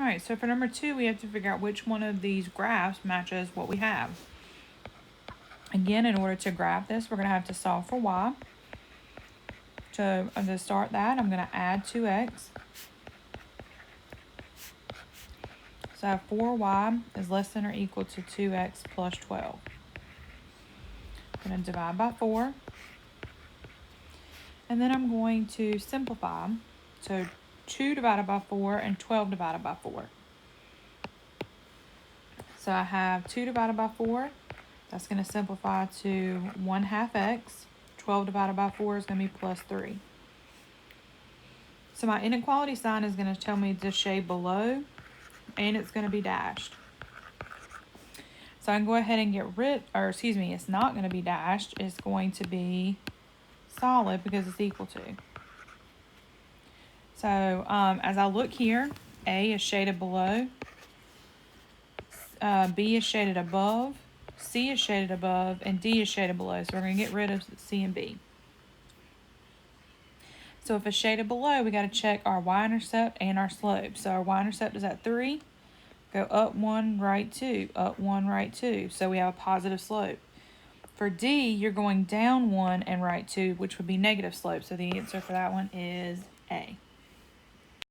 right, so for number 2, we have to figure out which one of these graphs matches what we have. Again, in order to graph this, we're going to have to solve for y. To start that, I'm going to add 2x. So I have 4y is less than or equal to 2x plus 12. I'm going to divide by 4. And then I'm going to simplify. So 2 divided by 4 and 12 divided by 4. So I have 2 divided by 4. That's going to simplify to 1/2 x. 12 divided by 4 is going to be plus 3. So my inequality sign is going to tell me the shade below, and it's going to be dashed. So I can go ahead and it's not going to be dashed. It's going to be solid because it's equal to. So as I look here, A is shaded below, B is shaded above, C is shaded above, and D is shaded below. So we're going to get rid of C and B. So if it's shaded below, we got to check our y-intercept and our slope. So our y-intercept is at 3. Go up 1, right 2, up 1, right 2. So we have a positive slope. For D, you're going down 1 and right 2, which would be negative slope. So the answer for that one is A.